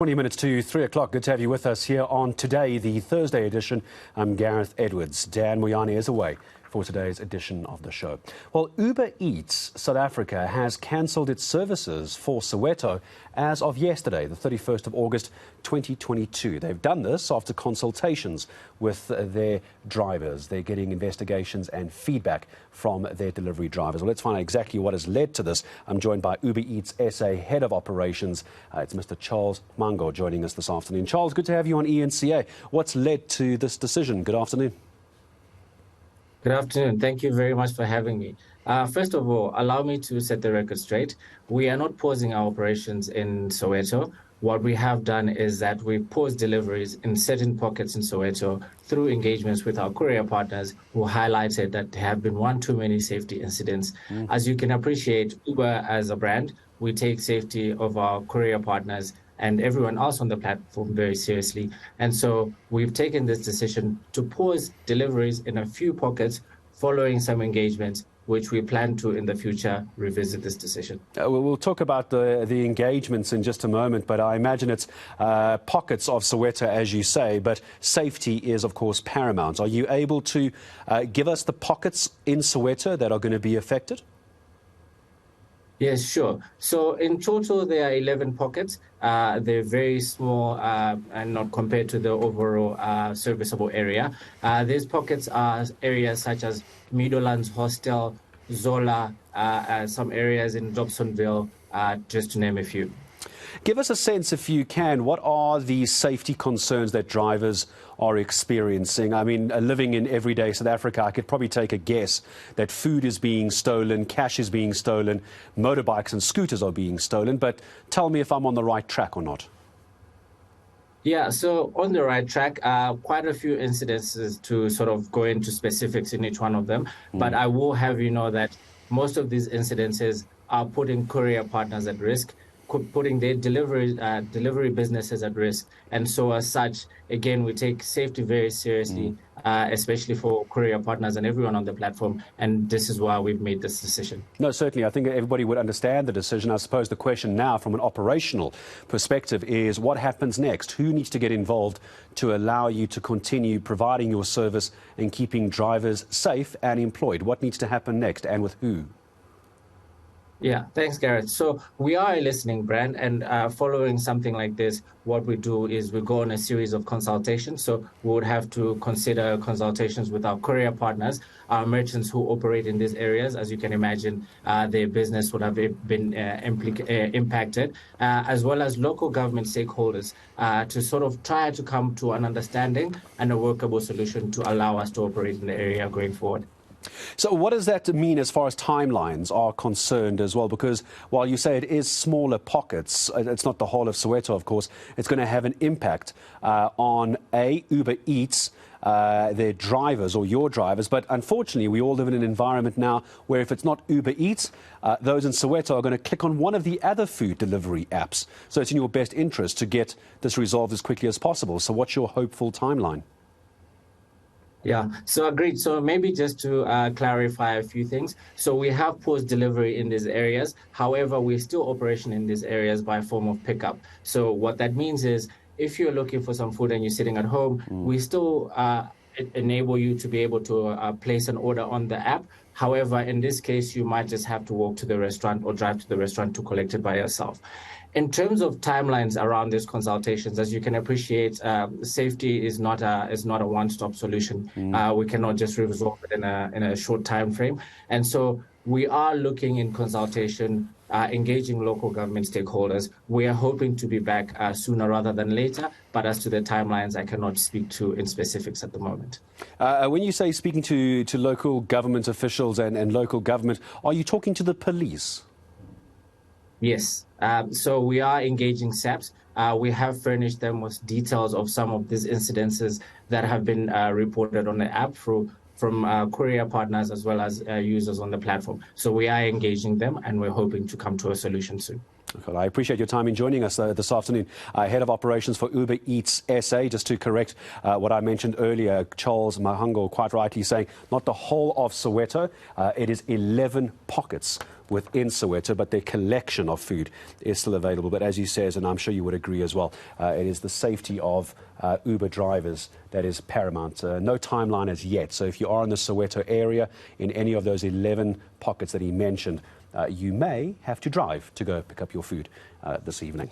20 minutes to 3 o'clock. Good to have you with us here on today, the Thursday edition. I'm Gareth Edwards. Dan Moyane is away for today's edition of the show. Well, Uber Eats South Africa has cancelled its services for Soweto as of yesterday, the 31st of August 2022. They've done this after consultations with their drivers. They're getting investigations and feedback from their delivery drivers. Well, let's find out exactly what has led to this. I'm joined by Uber Eats SA Head of Operations. It's Mr. Charles Mhango joining us this afternoon. Charles, good to have you on eNCA. What's led to this decision? Good afternoon. Good afternoon. Thank you very much for having me. First of all, allow me to set the record straight. We are not pausing our operations in Soweto. What we have done is that we paused deliveries in certain pockets in Soweto through engagements with our courier partners who highlighted that there have been one too many safety incidents. As you can appreciate, Uber as a brand, we take safety of our courier partners and everyone else on the platform very seriously. And so we've taken this decision to pause deliveries in a few pockets following some engagements, which we plan to in the future revisit this decision. We'll talk about the engagements in just a moment, but I imagine it's pockets of Soweto, as you say, but safety is, of course, paramount. Are you able to give us the pockets in Soweto that are going to be affected? Yes, sure. So in total, there are 11 pockets. They're very small and not compared to the overall serviceable area. These pockets are areas such as Meadowlands Hostel, Zola, some areas in Dobsonville, just to name a few. Give us a sense, if you can, what are the safety concerns that drivers are experiencing? I mean, living in everyday South Africa, I could probably take a guess that food is being stolen, cash is being stolen, motorbikes and scooters are being stolen. But tell me if I'm on the right track or not. Yeah, so on the right track, quite a few incidences to sort of go into specifics in each one of them. But I will have you know that most of these incidences are putting courier partners at risk, putting their delivery businesses at risk. And so as such, again, we take safety very seriously, especially for courier partners and everyone on the platform. And this is why we've made this decision. No, certainly. I think everybody would understand the decision. I suppose the question now from an operational perspective is what happens next? Who needs to get involved to allow you to continue providing your service and keeping drivers safe and employed? What needs to happen next and with who? Yeah, thanks, Gareth. So we are a listening brand, and following something like this, what we do is we go on a series of consultations. So we would have to consider consultations with our courier partners, our merchants who operate in these areas. As you can imagine, their business would have been impacted, as well as local government stakeholders to sort of try to come to an understanding and a workable solution to allow us to operate in the area going forward. So what does that mean as far as timelines are concerned as well? Because while you say it is smaller pockets, it's not the whole of Soweto, of course, it's going to have an impact on Uber Eats, their drivers or your drivers. But unfortunately, we all live in an environment now where if it's not Uber Eats, those in Soweto are going to click on one of the other food delivery apps. So it's in your best interest to get this resolved as quickly as possible. So what's your hopeful timeline? Yeah, so agreed. So maybe just to clarify a few things. So we have paused delivery in these areas. However, we're still operating in these areas by form of pickup. So what that means is if you're looking for some food and you're sitting at home, we still enable you to be able to place an order on the app. However, in this case, you might just have to walk to the restaurant or drive to the restaurant to collect it by yourself. In terms of timelines around these consultations, as you can appreciate, safety is not a one-stop solution. We cannot just resolve it in a short time frame. And so we are looking in consultation, engaging local government stakeholders. We are hoping to be back sooner rather than later. But as to the timelines, I cannot speak to in specifics at the moment. When you say speaking to local government officials and local government, are you talking to the police? Yes. So we are engaging SAPs. We have furnished them with details of some of these incidences that have been reported on the app from courier partners as well as users on the platform. So we are engaging them and we're hoping to come to a solution soon. Well, I appreciate your time in joining us this afternoon. Head of Operations for Uber Eats SA, just to correct what I mentioned earlier, Charles Mhango quite rightly saying not the whole of Soweto. It is 11 pockets within Soweto, but their collection of food is still available. But as you says, and I'm sure you would agree as well, it is the safety of Uber drivers that is paramount. No timeline as yet. So if you are in the Soweto area, in any of those 11 pockets that he mentioned, you may have to drive to go pick up your food this evening.